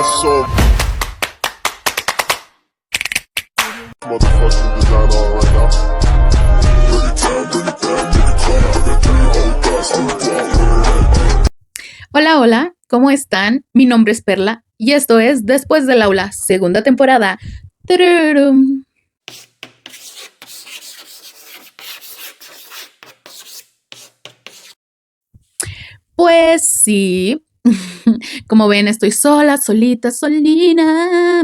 some motherfucking design on right now. Bring it down, nigga, clown. I got 3 old thoughts, Hola, hola, ¿cómo están? Mi nombre es Perla y esto es Después del Aula, segunda temporada. ¡Tururum! Pues sí, como ven, estoy sola, solita, solina.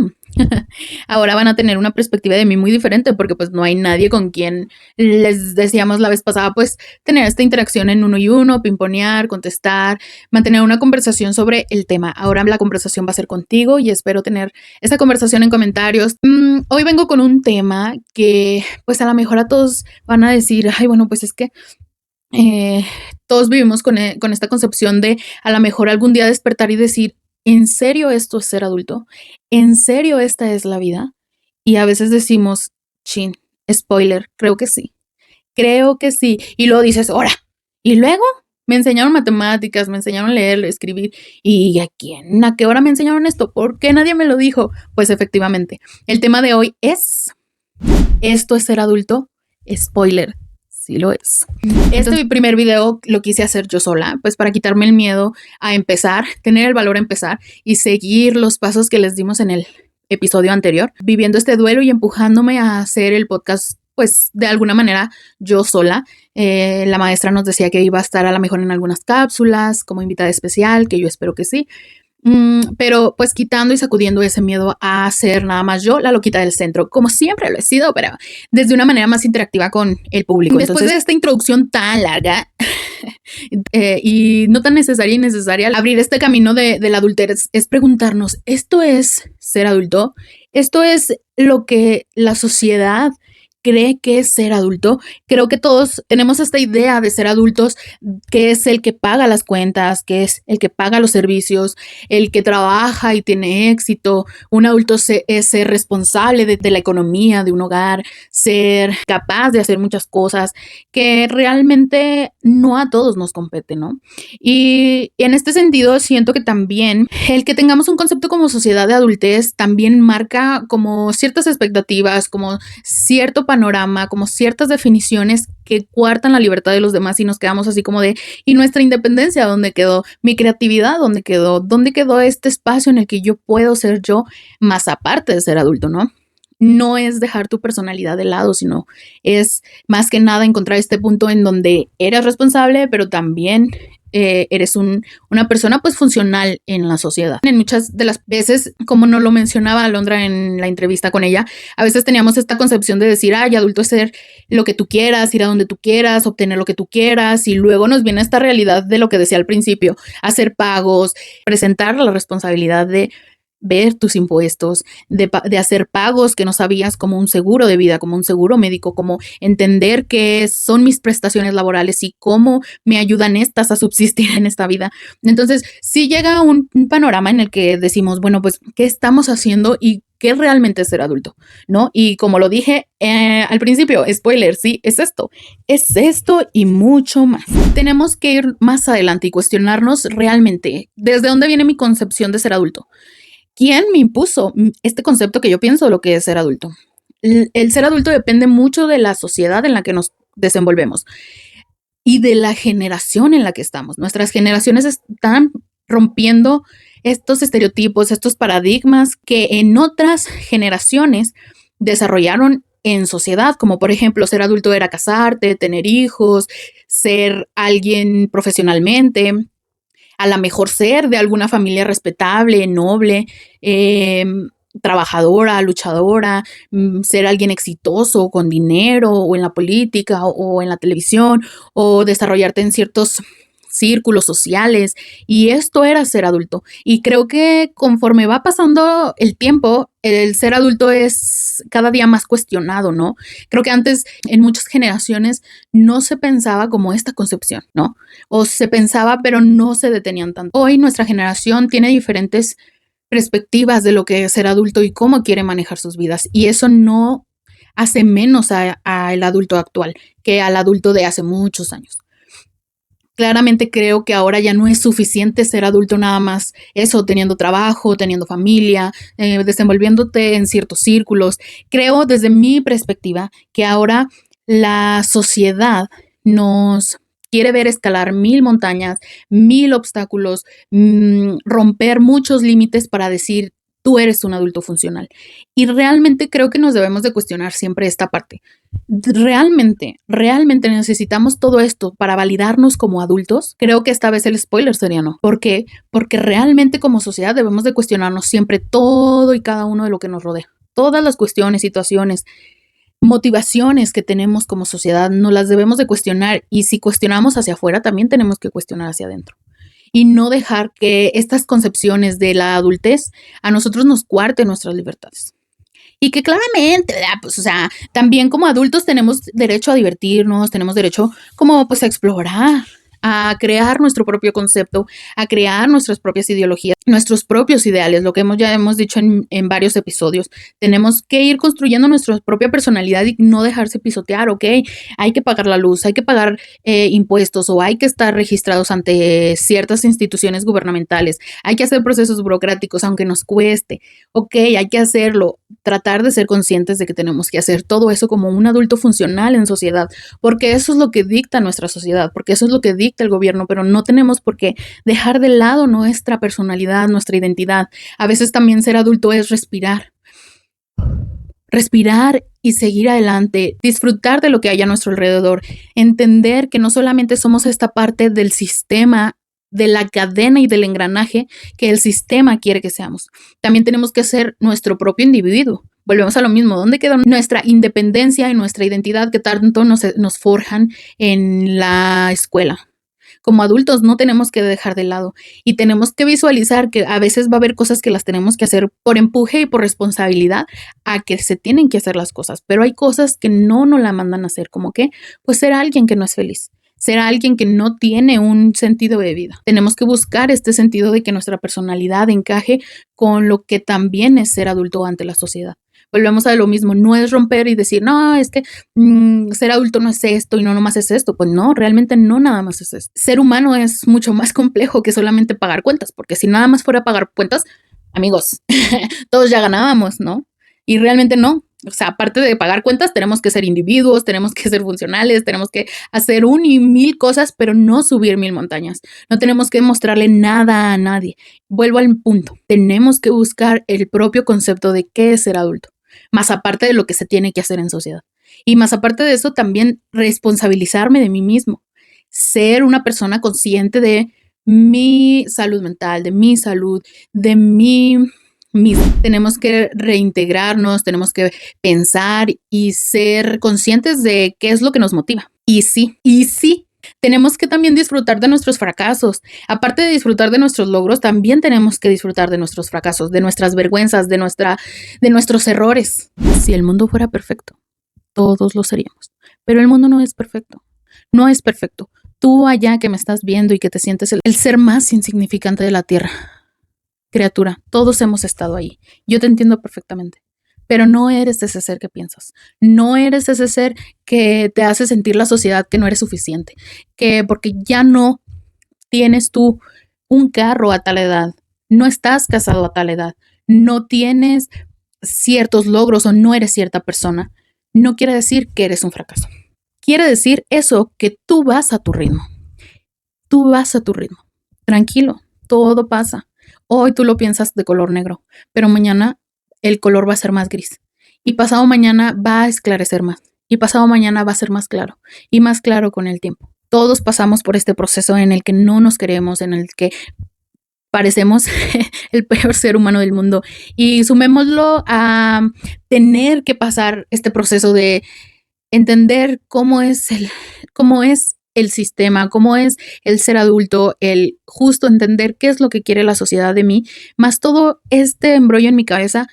Ahora van a tener una perspectiva de mí muy diferente porque pues no hay nadie con quien les decíamos la vez pasada, pues tener esta interacción en uno y uno, pimponear, contestar, mantener una conversación sobre el tema. Ahora la conversación va a ser contigo y espero tener esta conversación en comentarios. Hoy vengo con un tema que pues a lo mejor a todos van a decir, ay, bueno, pues es que todos vivimos con esta concepción de a lo mejor algún día despertar y decir, ¿en serio esto es ser adulto? ¿En serio esta es la vida? Y a veces decimos, chin, spoiler, creo que sí. Creo que sí. Y luego dices, ¡hora! Y luego me enseñaron matemáticas, me enseñaron a leer, a escribir. ¿Y a quién? ¿A qué hora me enseñaron esto? ¿Por qué nadie me lo dijo? Pues efectivamente, el tema de hoy es, ¿esto es ser adulto? Spoiler. Sí lo es. Este primer video lo quise hacer yo sola, pues para quitarme el miedo a empezar, tener el valor a empezar y seguir los pasos que les dimos en el episodio anterior, viviendo este duelo y empujándome a hacer el podcast, pues de alguna manera yo sola. La maestra nos decía que iba a estar a lo mejor en algunas cápsulas como invitada especial, que yo espero que sí. Pero pues quitando y sacudiendo ese miedo a ser nada más yo, la loquita del centro, como siempre lo he sido, pero desde una manera más interactiva con el público. Después de esta introducción tan larga y no tan necesaria y necesaria, abrir este camino de la adultez es preguntarnos, ¿esto es ser adulto? ¿Esto es lo que la sociedad cree que es ser adulto? Creo que todos tenemos esta idea de ser adultos, que es el que paga las cuentas, que es el que paga los servicios, el que trabaja y tiene éxito. Un adulto es ser responsable de la economía de un hogar, ser capaz de hacer muchas cosas que realmente no a todos nos compete, ¿no? Y en este sentido siento que también el que tengamos un concepto como sociedad de adultez también marca como ciertas expectativas, como cierto panorama, como ciertas definiciones que coartan la libertad de los demás y nos quedamos así como de, ¿y nuestra independencia dónde quedó? ¿Mi creatividad dónde quedó? ¿Dónde quedó este espacio en el que yo puedo ser yo más aparte de ser adulto, no? No es dejar tu personalidad de lado, sino es más que nada encontrar este punto en donde eres responsable, pero también eres una persona pues funcional en la sociedad. En muchas de las veces, como nos lo mencionaba Alondra en la entrevista con ella, a veces teníamos esta concepción de decir, ay, adulto es ser lo que tú quieras, ir a donde tú quieras, obtener lo que tú quieras, y luego nos viene esta realidad de lo que decía al principio, hacer pagos, presentar la responsabilidad de ver tus impuestos, de hacer pagos que no sabías, como un seguro de vida, como un seguro médico, como entender qué son mis prestaciones laborales y cómo me ayudan estas a subsistir en esta vida. Entonces, sí llega un panorama en el que decimos, bueno, pues, ¿qué estamos haciendo y qué realmente es ser adulto? ¿No? Y como lo dije al principio, spoiler, sí, es esto y mucho más. Tenemos que ir más adelante y cuestionarnos realmente desde dónde viene mi concepción de ser adulto. ¿Quién me impuso este concepto que yo pienso de lo que es ser adulto? El ser adulto depende mucho de la sociedad en la que nos desenvolvemos y de la generación en la que estamos. Nuestras generaciones están rompiendo estos estereotipos, estos paradigmas que en otras generaciones desarrollaron en sociedad, como por ejemplo ser adulto era casarte, tener hijos, ser alguien profesionalmente, a lo mejor ser de alguna familia respetable, noble, trabajadora, luchadora, ser alguien exitoso con dinero o en la política o en la televisión o desarrollarte en ciertos círculos sociales, y esto era ser adulto. Y creo que conforme va pasando el tiempo, el ser adulto es cada día más cuestionado, ¿no? Creo que antes, en muchas generaciones, no se pensaba como esta concepción, ¿no? O se pensaba, pero no se detenían tanto. Hoy nuestra generación tiene diferentes perspectivas de lo que es ser adulto y cómo quiere manejar sus vidas, y eso no hace menos al adulto actual que al adulto de hace muchos años. Claramente creo que ahora ya no es suficiente ser adulto nada más eso, teniendo trabajo, teniendo familia, desenvolviéndote en ciertos círculos. Creo desde mi perspectiva que ahora la sociedad nos quiere ver escalar 1000 montañas, 1000 obstáculos, romper muchos límites para decir, tú eres un adulto funcional. Y realmente creo que nos debemos de cuestionar siempre esta parte. Realmente necesitamos todo esto para validarnos como adultos. Creo que esta vez el spoiler sería no. ¿Por qué? Porque realmente como sociedad debemos de cuestionarnos siempre todo y cada uno de lo que nos rodea. Todas las cuestiones, situaciones, motivaciones que tenemos como sociedad, no las debemos de cuestionar, y si cuestionamos hacia afuera, también tenemos que cuestionar hacia adentro. Y no dejar que estas concepciones de la adultez a nosotros nos cuarten nuestras libertades. Y que claramente, ¿verdad? Pues, o sea, también como adultos tenemos derecho a divertirnos, tenemos derecho como pues a explorar, a crear nuestro propio concepto, a crear nuestras propias ideologías, nuestros propios ideales, lo que ya hemos dicho en varios episodios. Tenemos que ir construyendo nuestra propia personalidad y no dejarse pisotear, ¿ok? Hay que pagar la luz, hay que pagar impuestos, o hay que estar registrados ante ciertas instituciones gubernamentales, hay que hacer procesos burocráticos aunque nos cueste, ¿ok? Hay que hacerlo, tratar de ser conscientes de que tenemos que hacer todo eso como un adulto funcional en sociedad, porque eso es lo que dicta nuestra sociedad, porque eso es lo que dicta el gobierno, pero no tenemos por qué dejar de lado nuestra personalidad, nuestra identidad. A veces también ser adulto es respirar y seguir adelante, disfrutar de lo que hay a nuestro alrededor, entender que no solamente somos esta parte del sistema, de la cadena y del engranaje que el sistema quiere que seamos. También tenemos que ser nuestro propio individuo. Volvemos a lo mismo, ¿dónde queda nuestra independencia y nuestra identidad que tanto nos forjan en la escuela? Como adultos no tenemos que dejar de lado, y tenemos que visualizar que a veces va a haber cosas que las tenemos que hacer por empuje y por responsabilidad a que se tienen que hacer las cosas, pero hay cosas que no nos la mandan a hacer, como que pues ser alguien que no es feliz, ser alguien que no tiene un sentido de vida. Tenemos que buscar este sentido de que nuestra personalidad encaje con lo que también es ser adulto ante la sociedad. Volvemos a lo mismo, no es romper y decir, no, es que ser adulto no es esto y no nomás es esto. Pues no, realmente no nada más es esto. Ser humano es mucho más complejo que solamente pagar cuentas, porque si nada más fuera pagar cuentas, amigos, todos ya ganábamos, ¿no? Y realmente no. O sea, aparte de pagar cuentas, tenemos que ser individuos, tenemos que ser funcionales, tenemos que hacer 1 y 1000 cosas, pero no subir 1000 montañas. No tenemos que mostrarle nada a nadie. Vuelvo al punto. Tenemos que buscar el propio concepto de qué es ser adulto, más aparte de lo que se tiene que hacer en sociedad. Y más aparte de eso, también responsabilizarme de mí mismo. Ser una persona consciente de mi salud mental, de mi salud, de mi mismo. Tenemos que reintegrarnos, tenemos que pensar y ser conscientes de qué es lo que nos motiva. Y sí, tenemos que también disfrutar de nuestros fracasos. Aparte de disfrutar de nuestros logros, también tenemos que disfrutar de nuestros fracasos, de nuestras vergüenzas, de nuestros errores. Si el mundo fuera perfecto, todos lo seríamos. Pero el mundo no es perfecto. No es perfecto. Tú allá que me estás viendo y que te sientes el ser más insignificante de la tierra. Criatura, todos hemos estado ahí. Yo te entiendo perfectamente. Pero no eres ese ser que piensas. No eres ese ser que te hace sentir la sociedad que no eres suficiente. Que porque ya no tienes tú un carro a tal edad, no estás casado a tal edad, no tienes ciertos logros o no eres cierta persona, no quiere decir que eres un fracaso. Quiere decir eso, que tú vas a tu ritmo. Tú vas a tu ritmo. Tranquilo, todo pasa. Hoy tú lo piensas de color negro, pero mañana el color va a ser más gris. Y pasado mañana va a esclarecer más. Y pasado mañana va a ser más claro. Y más claro con el tiempo. Todos pasamos por este proceso en el que no nos queremos, en el que parecemos el peor ser humano del mundo. Y sumémoslo a tener que pasar este proceso de entender cómo es el sistema, cómo es el ser adulto, el justo entender qué es lo que quiere la sociedad de mí, más todo este embrollo en mi cabeza.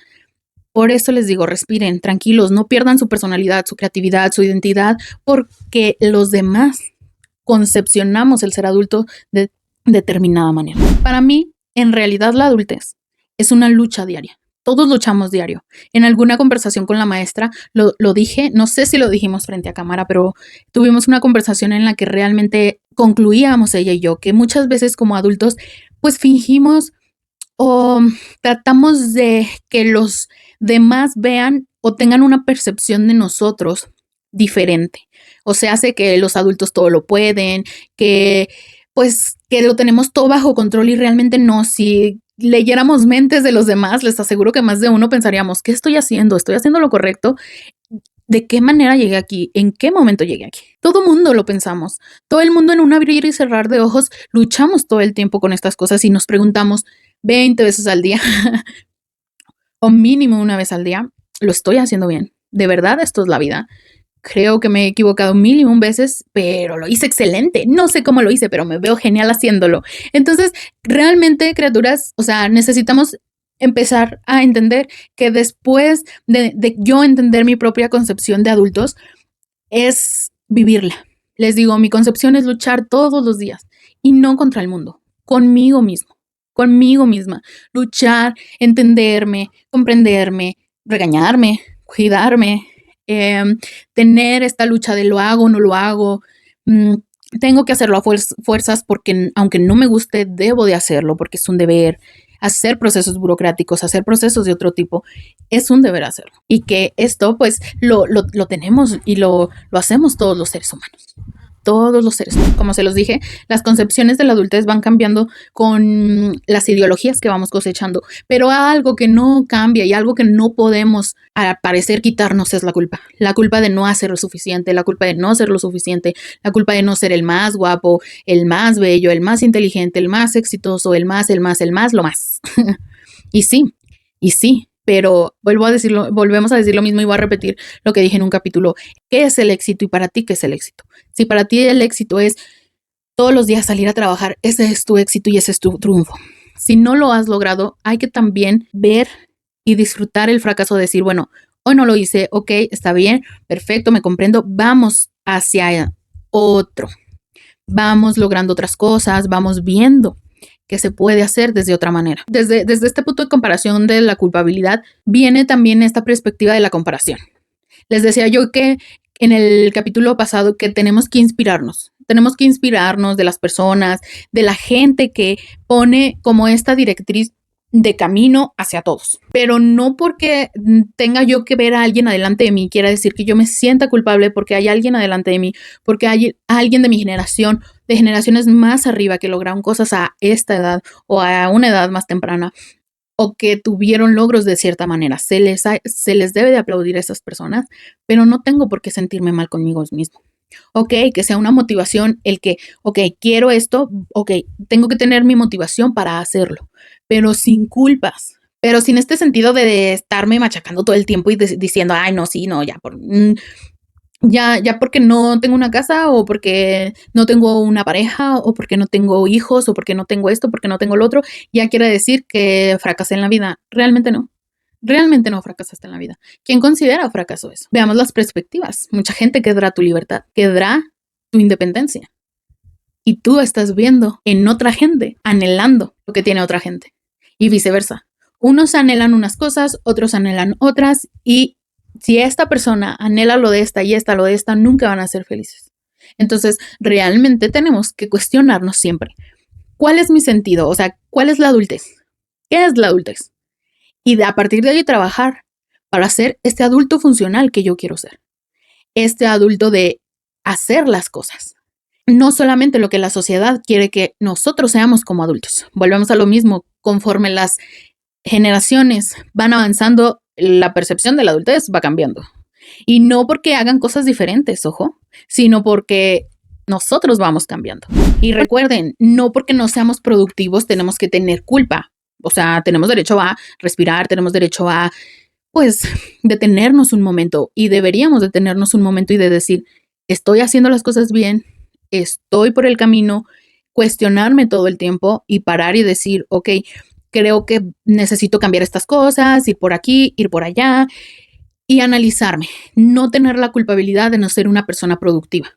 Por eso les digo, respiren, tranquilos, no pierdan su personalidad, su creatividad, su identidad, porque los demás concepcionamos el ser adulto de determinada manera. Para mí, en realidad, la adultez es una lucha diaria. Todos luchamos diario. En alguna conversación con la maestra lo dije, no sé si lo dijimos frente a cámara, pero tuvimos una conversación en la que realmente concluíamos ella y yo que muchas veces como adultos pues fingimos o tratamos de que los demás vean o tengan una percepción de nosotros diferente. O sea, hace que los adultos todo lo pueden, que pues que lo tenemos todo bajo control y realmente no. Si leyéramos mentes de los demás, les aseguro que más de uno pensaríamos, ¿qué estoy haciendo? ¿Estoy haciendo lo correcto? ¿De qué manera llegué aquí? ¿En qué momento llegué aquí? Todo mundo lo pensamos. Todo el mundo en un abrir y cerrar de ojos luchamos todo el tiempo con estas cosas y nos preguntamos 20 veces al día o mínimo una vez al día, ¿lo estoy haciendo bien? ¿De verdad esto es la vida? Creo que me he equivocado 1000 y 1 veces, pero lo hice excelente. No sé cómo lo hice, pero me veo genial haciéndolo. Entonces, realmente, criaturas, o sea, necesitamos empezar a entender que después de yo entender mi propia concepción de adultos, es vivirla. Les digo, mi concepción es luchar todos los días y no contra el mundo, conmigo mismo, conmigo misma. Luchar, entenderme, comprenderme, regañarme, cuidarme, tener esta lucha de lo hago o no lo hago. Tengo que hacerlo a fuerzas porque aunque no me guste, debo de hacerlo porque es un deber. Hacer procesos burocráticos, hacer procesos de otro tipo, es un deber hacerlo. Y que esto pues lo tenemos y lo hacemos todos los seres humanos. Todos los seres. Como se los dije, las concepciones de la adultez van cambiando con las ideologías que vamos cosechando, pero algo que no cambia y algo que no podemos al parecer quitarnos es la culpa. La culpa de no hacer lo suficiente, la culpa de no ser lo suficiente, la culpa de no ser el más guapo, el más bello, el más inteligente, el más exitoso, el más, lo más. y sí, pero volvemos a decir lo mismo y voy a repetir lo que dije en un capítulo. ¿Qué es el éxito y para ti qué es el éxito? Si para ti el éxito es todos los días salir a trabajar, ese es tu éxito y ese es tu triunfo. Si no lo has logrado, hay que también ver y disfrutar el fracaso, decir, bueno, hoy no lo hice, ok, está bien, perfecto, me comprendo, vamos hacia otro. Vamos logrando otras cosas, vamos viendo que se puede hacer desde otra manera. Desde este punto de comparación de la culpabilidad, viene también esta perspectiva de la comparación. Les decía yo que en el capítulo pasado que tenemos que inspirarnos de las personas, de la gente que pone como esta directriz de camino hacia todos, pero no porque tenga yo que ver a alguien adelante de mí, quiera decir que yo me sienta culpable porque hay alguien adelante de mí, porque hay alguien de mi generación, de generaciones más arriba que lograron cosas a esta edad o a una edad más temprana o que tuvieron logros de cierta manera. Se les debe de aplaudir a esas personas, pero no tengo por qué sentirme mal conmigo mismo. Ok, que sea una motivación el que, ok, quiero esto, ok, tengo que tener mi motivación para hacerlo, pero sin culpas, pero sin este sentido de estarme machacando todo el tiempo y diciendo, ay, no, sí, no, ya porque no tengo una casa o porque no tengo una pareja o porque no tengo hijos o porque no tengo esto, porque no tengo lo otro, ya quiere decir que fracasé en la vida. Realmente no. Realmente no fracasaste en la vida. ¿Quién considera fracaso eso? Veamos las perspectivas. Mucha gente quedará tu libertad, quedará tu independencia. Y tú estás viendo en otra gente, anhelando lo que tiene otra gente. Y viceversa. Unos anhelan unas cosas, otros anhelan otras. Y si esta persona anhela lo de esta y esta lo de esta, nunca van a ser felices. Entonces, realmente tenemos que cuestionarnos siempre. ¿Cuál es mi sentido? O sea, ¿cuál es la adultez? ¿Qué es la adultez? Y a partir de ahí trabajar para ser este adulto funcional que yo quiero ser. Este adulto de hacer las cosas. No solamente lo que la sociedad quiere que nosotros seamos como adultos. Volvemos a lo mismo. Conforme las generaciones van avanzando, la percepción de la adultez va cambiando. Y no porque hagan cosas diferentes, ojo, sino porque nosotros vamos cambiando. Y recuerden, no porque no seamos productivos tenemos que tener culpa. O sea, tenemos derecho a respirar, tenemos derecho a, pues, detenernos un momento y deberíamos detenernos un momento y de decir, estoy haciendo las cosas bien, estoy por el camino, cuestionarme todo el tiempo y parar y decir, ok, creo que necesito cambiar estas cosas, ir por aquí, ir por allá y analizarme, no tener la culpabilidad de no ser una persona productiva.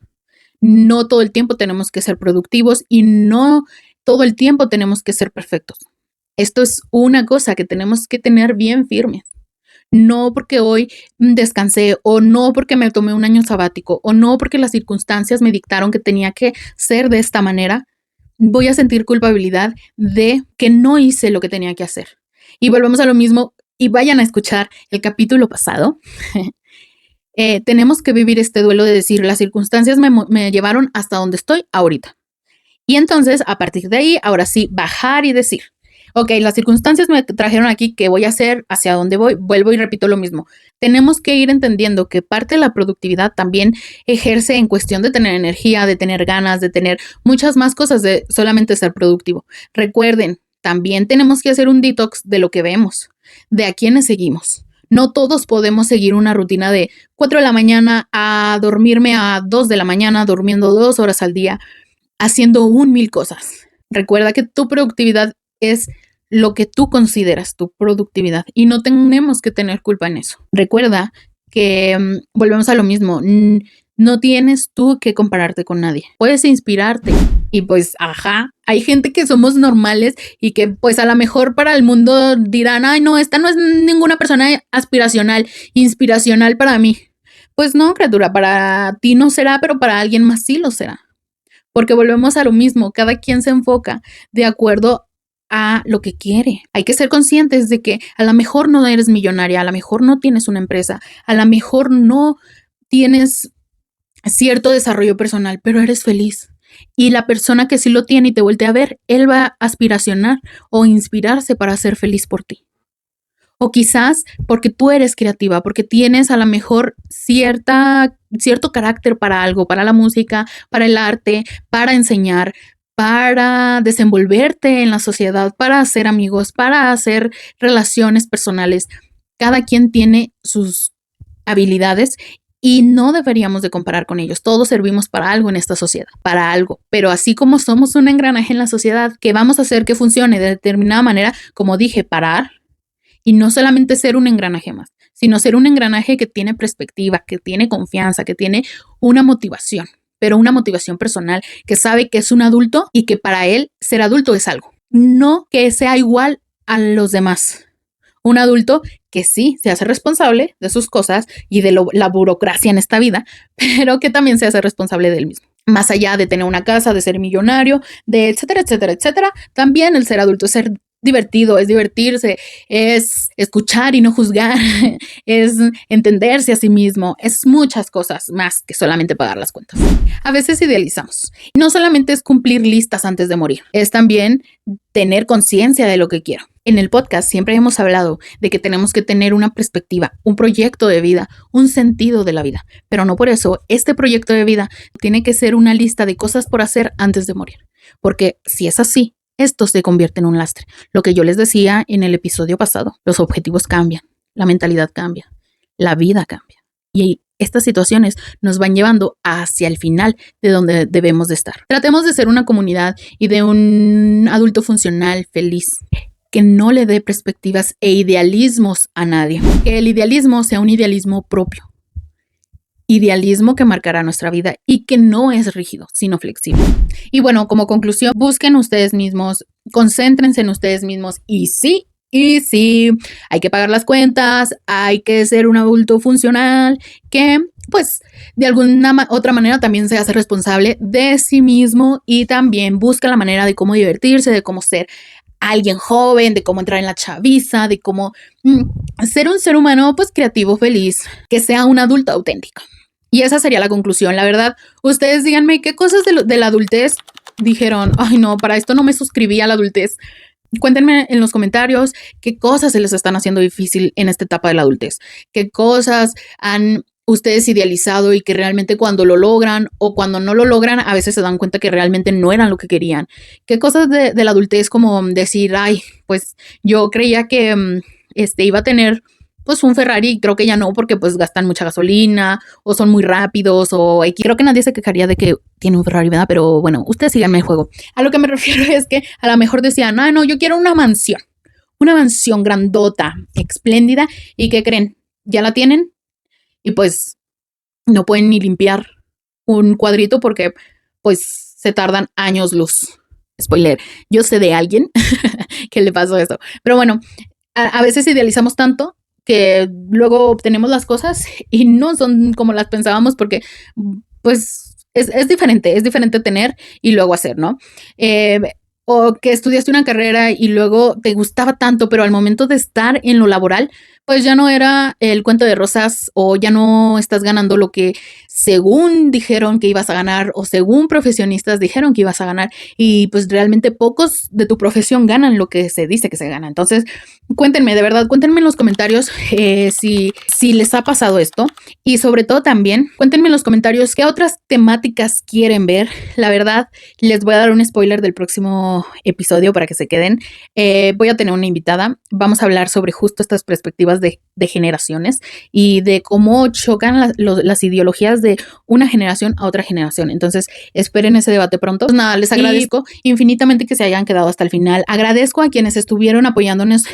No todo el tiempo tenemos que ser productivos y no todo el tiempo tenemos que ser perfectos. Esto es una cosa que tenemos que tener bien firme. no porque hoy descansé, o no porque me tomé un año sabático, o no porque las circunstancias me dictaron que tenía que ser de esta manera, voy a sentir culpabilidad de que no hice lo que tenía que hacer. Y volvemos a lo mismo, y vayan a escuchar el capítulo pasado. Tenemos que vivir este duelo de decir, las circunstancias me llevaron hasta donde estoy ahorita. Y entonces, a partir de ahí, ahora sí, bajar y decir, ok, las circunstancias me trajeron aquí, ¿qué voy a hacer? ¿Hacia dónde voy? Vuelvo y repito lo mismo. Tenemos que ir entendiendo que parte de la productividad también ejerce en cuestión de tener energía, de tener ganas, de tener muchas más cosas de solamente ser productivo. Recuerden, también tenemos que hacer un detox de lo que vemos, de a quiénes seguimos. No todos podemos seguir una rutina de 4 de la mañana a dormirme a 2 de la mañana, durmiendo 2 horas al día, haciendo 1000 cosas. Recuerda que tu productividad es lo que tú consideras tu productividad y no tenemos que tener culpa en eso. Recuerda que volvemos a lo mismo. No tienes tú que compararte con nadie. Puedes inspirarte y pues, hay gente que somos normales y que pues a lo mejor para el mundo dirán, ay no, esta no es ninguna persona aspiracional, inspiracional para mí. Pues no, criatura, para ti no será, pero para alguien más sí lo será. Porque volvemos a lo mismo, cada quien se enfoca de acuerdo a lo que quiere. Hay que ser conscientes de que a lo mejor no eres millonaria, a lo mejor no tienes una empresa, a lo mejor no tienes cierto desarrollo personal, pero eres feliz. Y la persona que sí lo tiene y te voltea a ver, él va a aspiracionar o inspirarse para ser feliz por ti. O quizás porque tú eres creativa, porque tienes a lo mejor cierto carácter para algo, para la música, para el arte, para enseñar, para desenvolverte en la sociedad, para hacer amigos, para hacer relaciones personales. Cada quien tiene sus habilidades y no deberíamos de comparar con ellos. Todos servimos para algo en esta sociedad, para algo. Pero así como somos un engranaje en la sociedad que vamos a hacer que funcione de determinada manera, como dije, parar y no solamente ser un engranaje más, sino ser un engranaje que tiene perspectiva, que tiene confianza, que tiene una motivación, pero una motivación personal, que sabe que es un adulto y que para él ser adulto es algo. No que sea igual a los demás. Un adulto que sí se hace responsable de sus cosas y de la burocracia en esta vida, pero que también se hace responsable de él mismo. Más allá de tener una casa, de ser millonario, de etcétera, etcétera, etcétera, también el ser adulto es ser divertido, es divertirse, es escuchar y no juzgar, es entenderse a sí mismo, es muchas cosas más que solamente pagar las cuentas. A veces idealizamos. Y no solamente es cumplir listas antes de morir, es también tener conciencia de lo que quiero. En el podcast siempre hemos hablado de que tenemos que tener una perspectiva, un proyecto de vida, un sentido de la vida. Pero no por eso este proyecto de vida tiene que ser una lista de cosas por hacer antes de morir. Porque si es así, esto se convierte en un lastre. Lo que yo les decía en el episodio pasado, los objetivos cambian, la mentalidad cambia, la vida cambia. Y estas situaciones nos van llevando hacia el final de donde debemos de estar. Tratemos de ser una comunidad y de un adulto funcional, feliz, que no le dé perspectivas e idealismos a nadie. Que el idealismo sea un idealismo propio. Idealismo que marcará nuestra vida y que no es rígido, sino flexible. Y bueno, como conclusión, busquen ustedes mismos, concéntrense en ustedes mismos y sí, hay que pagar las cuentas, hay que ser un adulto funcional que pues de alguna otra manera también se hace responsable de sí mismo y también busca la manera de cómo divertirse, de cómo ser alguien joven, de cómo entrar en la chaviza, de cómo ser un ser humano pues creativo, feliz, que sea un adulto auténtico. Y esa sería la conclusión, la verdad. Ustedes díganme qué cosas de la adultez dijeron, ay no, para esto no me suscribí a la adultez. Cuéntenme en los comentarios qué cosas se les están haciendo difícil en esta etapa de la adultez. Qué cosas han ustedes idealizado y que realmente cuando lo logran o cuando no lo logran a veces se dan cuenta que realmente no eran lo que querían. Qué cosas de la adultez como decir, ay, pues yo creía que iba a tener pues un Ferrari y creo que ya no porque pues gastan mucha gasolina o son muy rápidos o creo que nadie se quejaría de que tiene un Ferrari, ¿verdad? Pero bueno, ustedes síganme el juego. A lo que me refiero es que a lo mejor decían, ah, no, yo quiero una mansión grandota, espléndida y ¿qué creen? ¿Ya la tienen? Y pues no pueden ni limpiar un cuadrito porque pues se tardan años luz. Spoiler, yo sé de alguien que le pasó eso. Pero bueno, a veces idealizamos tanto que luego obtenemos las cosas y no son como las pensábamos porque pues es diferente tener y luego hacer, ¿no? O que estudiaste una carrera y luego te gustaba tanto, pero al momento de estar en lo laboral, pues ya no era el cuento de rosas o ya no estás ganando lo que según dijeron que ibas a ganar o según profesionistas dijeron que ibas a ganar y pues realmente pocos de tu profesión ganan lo que se dice que se gana. Entonces, cuéntenme, de verdad, cuéntenme en los comentarios si les ha pasado esto y sobre todo también cuéntenme en los comentarios qué otras temáticas quieren ver. La verdad, les voy a dar un spoiler del próximo episodio para que se queden. Voy a tener una invitada. Vamos a hablar sobre justo estas perspectivas de generaciones y de cómo chocan las ideologías de una generación a otra generación. Entonces, esperen ese debate pronto. Pues nada, les agradezco infinitamente que se hayan quedado hasta el final. Agradezco a quienes estuvieron apoyándonos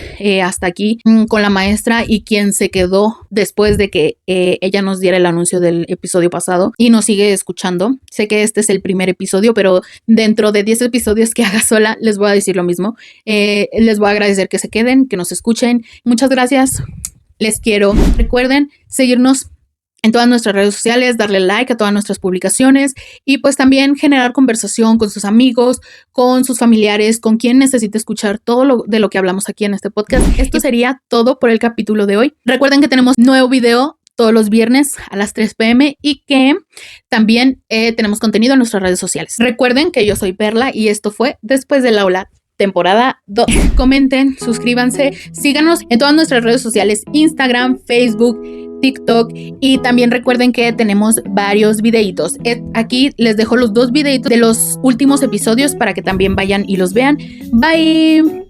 hasta aquí con la maestra y quien se quedó después de que ella nos diera el anuncio del episodio pasado y nos sigue escuchando. Sé que este es el primer episodio, pero dentro de 10 episodios que haga sola, les voy a decir lo mismo. Les voy a agradecer que se queden, que nos escuchen. Muchas gracias. Les quiero. Recuerden seguirnos en todas nuestras redes sociales, darle like a todas nuestras publicaciones y pues también generar conversación con sus amigos, con sus familiares, con quien necesite escuchar todo de lo que hablamos aquí en este podcast. Esto sería todo por el capítulo de hoy. Recuerden que tenemos nuevo video todos los viernes a las 3 p.m. y que también tenemos contenido en nuestras redes sociales. Recuerden que yo soy Perla y esto fue Después del Aula, temporada 2. Comenten, suscríbanse, síganos en todas nuestras redes sociales, Instagram, Facebook, TikTok y también recuerden que tenemos varios videitos. Aquí les dejo los 2 videitos de los últimos episodios para que también vayan y los vean. Bye.